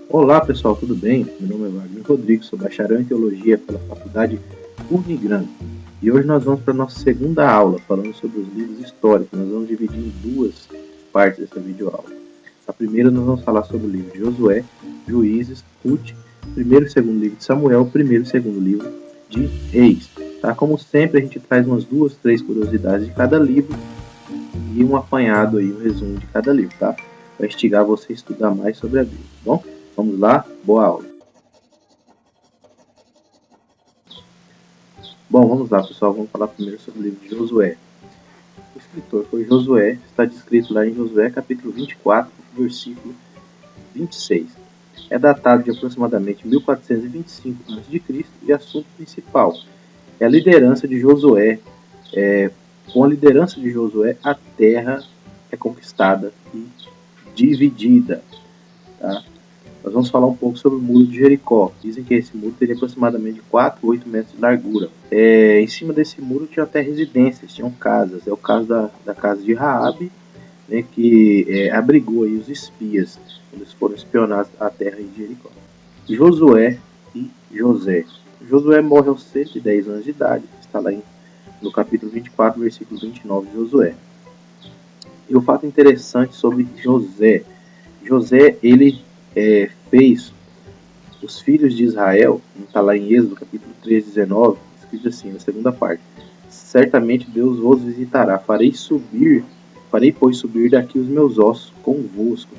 Olá pessoal, tudo bem? Meu nome é Wagner Rodrigues, sou bacharel em Teologia pela Faculdade Unigran. E hoje nós vamos para a nossa segunda aula, falando sobre os livros históricos. Nós vamos dividir em duas partes dessa videoaula. A primeira nós vamos falar sobre o livro de Josué, Juízes, Ruth, primeiro e segundo livro de Samuel, primeiro e segundo livro de Reis. Tá? Como sempre, a gente traz umas duas, três curiosidades de cada livro e um apanhado aí, um resumo de cada livro, tá? Para instigar você a estudar mais sobre a Bíblia, tá bom? Vamos lá, boa aula. Bom, vamos lá, pessoal. Vamos falar primeiro sobre o livro de Josué. O escritor foi Josué, está descrito lá em Josué, capítulo 24, versículo 26. É datado de aproximadamente 1425 a.C. e assunto principal é a liderança de Josué. Com a liderança de Josué, a terra é conquistada e dividida. Tá? Nós vamos falar um pouco sobre o muro de Jericó. Dizem que esse muro teria aproximadamente 4 ou 8 metros de largura. Em cima desse muro tinha até residências, tinham casas. É o caso da casa de Raabe, né, que abrigou aí os espias quando eles foram espionar a terra de Jericó. Josué e José. Josué morre aos 110 anos de idade. Está lá no capítulo 24, versículo 29 de Josué. E o fato interessante sobre José. José, ele fez os filhos de Israel, está lá em Êxodo capítulo 13, 19, escrito assim, na segunda parte: certamente Deus vos visitará, farei pois subir daqui os meus ossos convosco.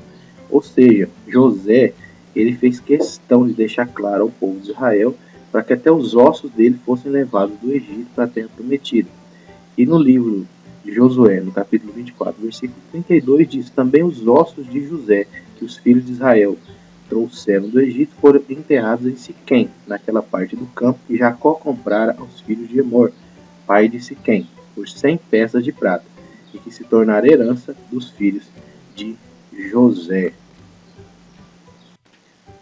Ou seja, José, ele fez questão de deixar claro ao povo de Israel para que até os ossos dele fossem levados do Egito para a terra prometida. E no livro de Josué, no capítulo 24, versículo 32, diz: também os ossos de José, que os filhos de Israel trouxeram do Egito, foram enterrados em Siquém, naquela parte do campo que Jacó comprara aos filhos de Emor, pai de Siquém, por 100 peças de prata, e que se tornara herança dos filhos de José.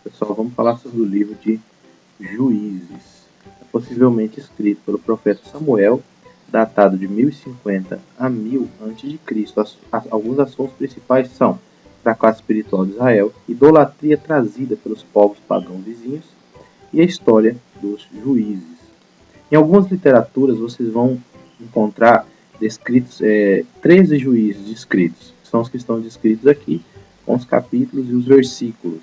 Pessoal, vamos falar sobre o livro de Juízes. É possivelmente escrito pelo profeta Samuel, datado de 1050 a 1000 a.C. Alguns assuntos principais são fracasso espiritual de Israel, idolatria trazida pelos povos pagãos vizinhos e a história dos juízes. Em algumas literaturas vocês vão encontrar descritos 13 juízes descritos, que são os que estão descritos aqui, com os capítulos e os versículos.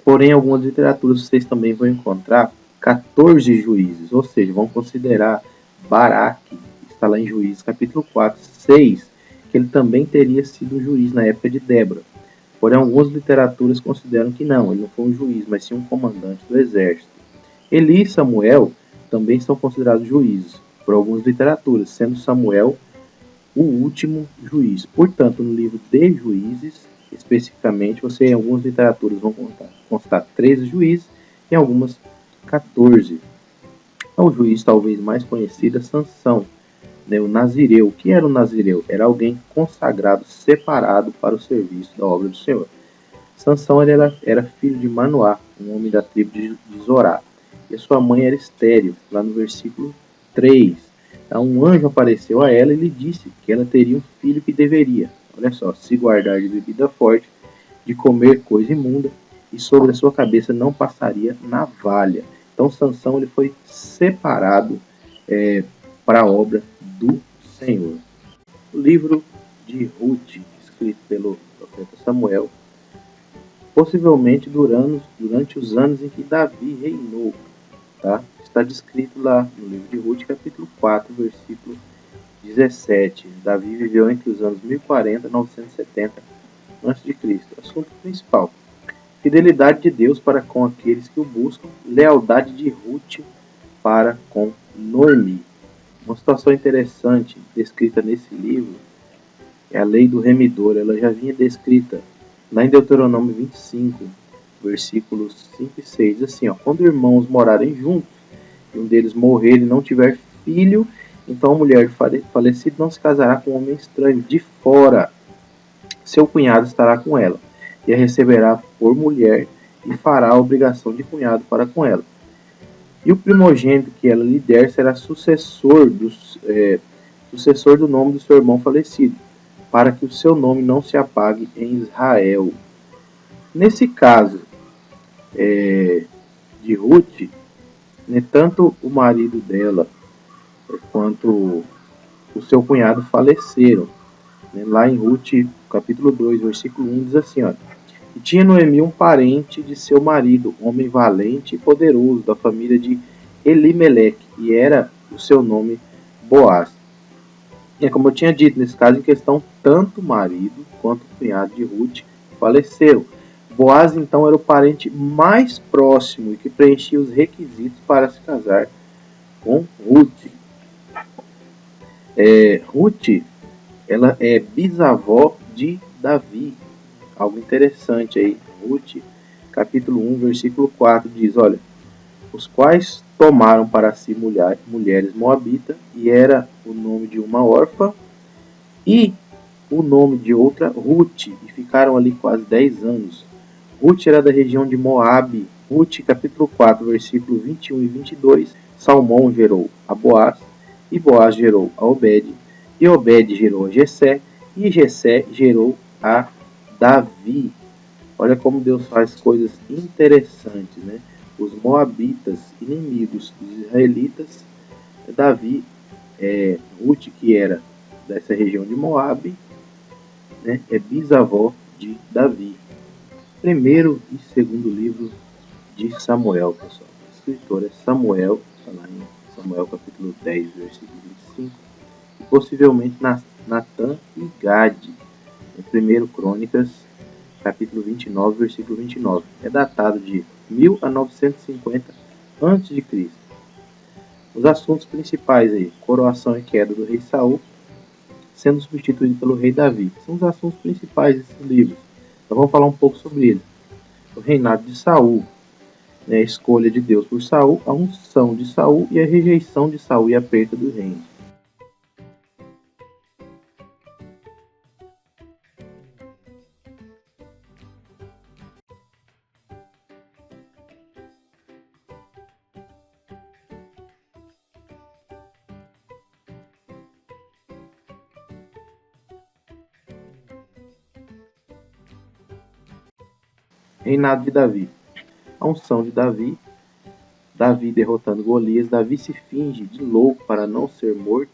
Porém, em algumas literaturas vocês também vão encontrar 14 juízes, ou seja, vão considerar Baraque, que está lá em Juízes capítulo 4, 6, que ele também teria sido juiz na época de Débora. Porém, algumas literaturas consideram que não, ele não foi um juiz, mas sim um comandante do exército. Eli e Samuel também são considerados juízes, por algumas literaturas, sendo Samuel o último juiz. Portanto, no livro de Juízes, especificamente, você em algumas literaturas vão constar 13 juízes e em algumas 14. O juiz talvez mais conhecido é Sansão, né, o Nazireu. O que era o Nazireu? Era alguém consagrado, separado para o serviço da obra do Senhor. Sansão era filho de Manoá, um homem da tribo de Zorá. E a sua mãe era estéril, lá no versículo 3. Então, um anjo apareceu a ela e lhe disse que ela teria um filho que deveria, olha só, se guardar de bebida forte, de comer coisa imunda, e sobre a sua cabeça não passaria navalha. Então, Sansão ele foi separado para a obra do Senhor. O livro de Ruth, escrito pelo profeta Samuel, possivelmente durante os anos em que Davi reinou. Tá? Está descrito lá no livro de Ruth, capítulo 4, versículo 17. Davi viveu entre os anos 1040 e 970 a.C. Assunto principal: fidelidade de Deus para com aqueles que o buscam, lealdade de Ruth para com Noemi. Uma situação interessante descrita nesse livro é a lei do remidor. Ela já vinha descrita lá em Deuteronômio 25, versículos 5 e 6, assim, ó: quando irmãos morarem juntos e um deles morrer e não tiver filho, então a mulher falecida não se casará com um homem estranho de fora. Seu cunhado estará com ela e a receberá por mulher e fará a obrigação de cunhado para com ela. E o primogênito que ela lhe der será sucessor do nome do seu irmão falecido, para que o seu nome não se apague em Israel. Nesse caso de Ruth, né, tanto o marido dela quanto o seu cunhado faleceram. Né? Lá em Ruth, capítulo 2, versículo 1, diz assim, ó: E tinha Noemi um parente de seu marido, homem valente e poderoso, da família de Elimeleque, e era o seu nome Boaz. E como eu tinha dito, nesse caso em questão, tanto o marido quanto o cunhado de Ruth faleceram. Boaz, então, era o parente mais próximo e que preenchia os requisitos para se casar com Ruth. Ruth, ela é bisavó de Davi. Algo interessante aí. Ruth, capítulo 1, versículo 4, diz, olha, os quais tomaram para si mulheres moabitas, e era o nome de uma órfã, e o nome de outra Ruth, e ficaram ali quase 10 anos. Ruth era da região de Moabe. Ruth, capítulo 4, versículo 21 e 22, Salmão gerou a Boaz, e Boaz gerou a Obed, e Obed gerou a Jessé, e Jessé gerou a Davi. Olha como Deus faz coisas interessantes, né? Os moabitas, inimigos dos israelitas, Davi, Ruth, que era dessa região de Moabe, né, é bisavó de Davi. Primeiro e segundo livro de Samuel, pessoal. O escritor é Samuel, está lá em Samuel capítulo 10, versículo 25, e possivelmente Natã e Gade, em 1 Crônicas, capítulo 29, versículo 29. É datado de 1000 a 950 a.C. Os assuntos principais aí: coroação e queda do rei Saul, sendo substituído pelo rei Davi. São os assuntos principais desses livros. Então vamos falar um pouco sobre eles. O reinado de Saul, né, a escolha de Deus por Saul, a unção de Saul e a rejeição de Saul e a perda do reino. Reinado de Davi. A unção de Davi. Davi derrotando Golias. Davi se finge de louco para não ser morto.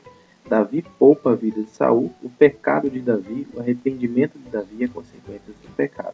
Davi poupa a vida de Saul. O pecado de Davi, o arrependimento de Davi e as consequências do pecado.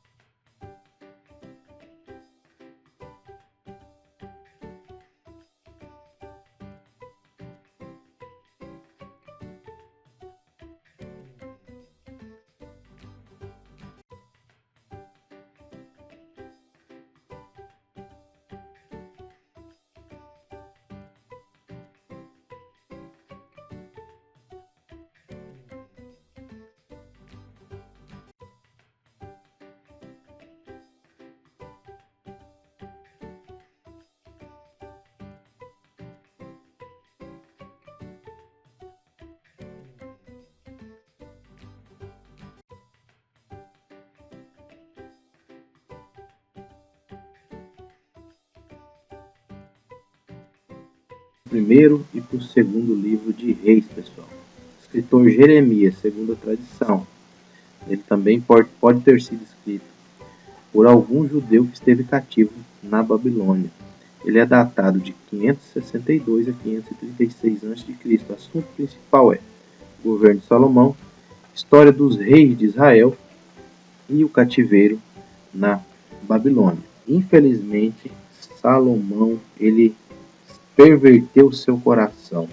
Primeiro e para o segundo livro de Reis, pessoal. Escritor Jeremias, segundo a tradição. Ele também pode ter sido escrito por algum judeu que esteve cativo na Babilônia. Ele é datado de 562 a 536 a.C. O assunto principal é o governo de Salomão, história dos reis de Israel e o cativeiro na Babilônia. Infelizmente, Salomão, ele perverteu seu coração.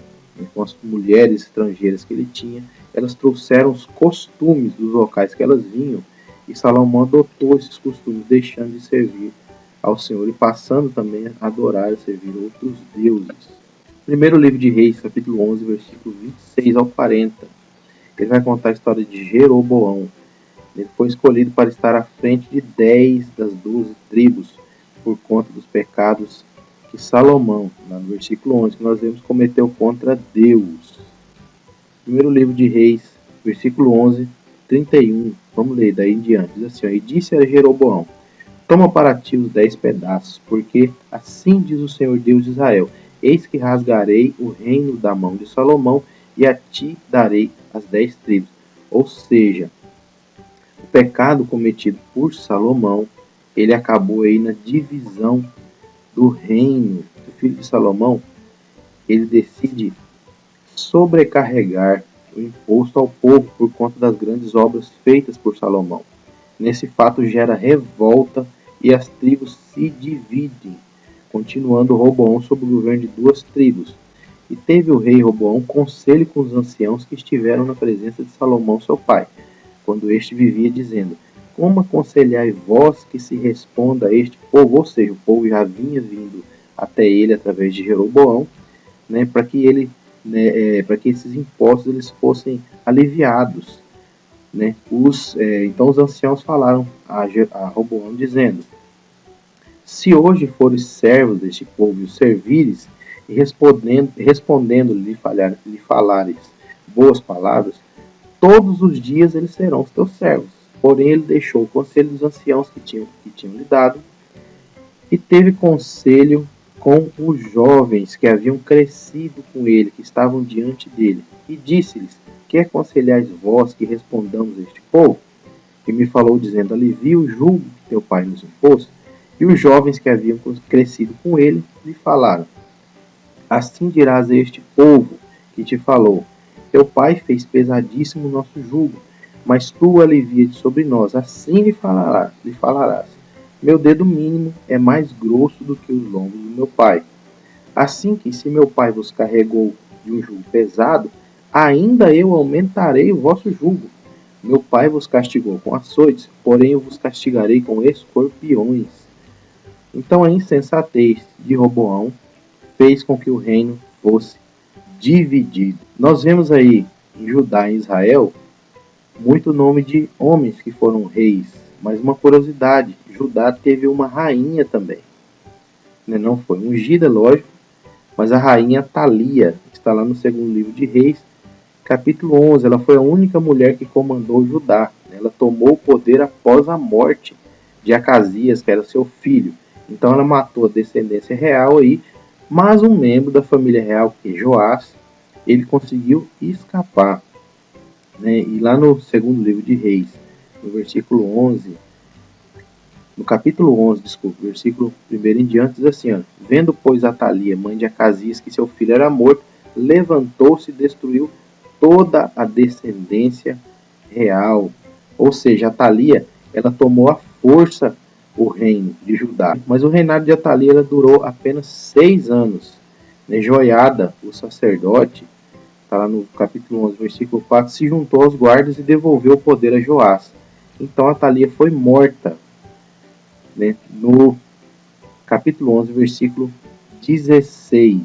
Com as mulheres estrangeiras que ele tinha, elas trouxeram os costumes dos locais que elas vinham, e Salomão adotou esses costumes, deixando de servir ao Senhor e passando também a adorar e servir outros deuses. Primeiro livro de Reis, capítulo 11, versículo 26 ao 40. Ele vai contar a história de Jeroboão. Ele foi escolhido para estar à frente de 10 das 12 tribos, por conta dos pecados que Salomão, lá no versículo 11, que nós vemos, cometeu contra Deus. Primeiro livro de Reis, versículo 11, 31. Vamos ler daí em diante. Diz assim, ó, e disse a Jeroboão, toma para ti os 10 pedaços, porque assim diz o Senhor Deus de Israel, eis que rasgarei o reino da mão de Salomão, e a ti darei as 10 tribos. Ou seja, o pecado cometido por Salomão ele acabou aí na divisão do reino. O filho de Salomão, ele decide sobrecarregar o imposto ao povo por conta das grandes obras feitas por Salomão. Nesse fato gera revolta e as tribos se dividem, continuando Roboão sob o governo de duas tribos. E teve o rei Roboão conselho com os anciãos que estiveram na presença de Salomão seu pai, quando este vivia, dizendo: como aconselhai vós que se responda a este povo? Ou seja, o povo já vinha vindo até ele através de Jeroboão, né, para que ele, né, para que esses impostos eles fossem aliviados, né? Então os anciãos falaram a Roboão dizendo: se hoje fores servos deste povo e o servires, e respondendo-lhe falares boas palavras, todos os dias eles serão os teus servos. Porém ele deixou o conselho dos anciãos que tinham lhe dado, e teve conselho com os jovens que haviam crescido com ele, que estavam diante dele, e disse-lhes: que aconselhais vós que respondamos a este povo? E me falou, dizendo: alivia o jugo que teu pai nos impôs. E os jovens que haviam crescido com ele lhe falaram: assim dirás a este povo que te falou: teu pai fez pesadíssimo o nosso jugo, mas tu alivia-te sobre nós. Assim lhe falarás: meu dedo mínimo é mais grosso do que os lombos do meu pai. Assim que, se meu pai vos carregou de um jugo pesado, ainda eu aumentarei o vosso jugo. Meu pai vos castigou com açoites, porém eu vos castigarei com escorpiões. Então a insensatez de Roboão fez com que o reino fosse dividido. Nós vemos aí em Judá e Israel muito nome de homens que foram reis, mas uma curiosidade: Judá teve uma rainha também. Não foi ungida, lógico, mas a rainha Atalia, que está lá no segundo livro de Reis, capítulo 11, ela foi a única mulher que comandou Judá. Ela tomou o poder após a morte de Acasias, que era seu filho. Então ela matou a descendência real aí, mas um membro da família real, que é Joás, ele conseguiu escapar. E lá no segundo livro de Reis, no versículo 11, no capítulo 11, desculpa, versículo 1 em diante, diz assim: ó, vendo, pois, Atalia, mãe de Acasias, que seu filho era morto, levantou-se e destruiu toda a descendência real. Ou seja, Atalia, ela tomou à força o reino de Judá. Mas o reinado de Atalia durou apenas 6 anos. Joiada, o sacerdote, está lá no capítulo 11, versículo 4, se juntou aos guardas e devolveu o poder a Joás. Então Atalia foi morta. No capítulo 11, versículo 16.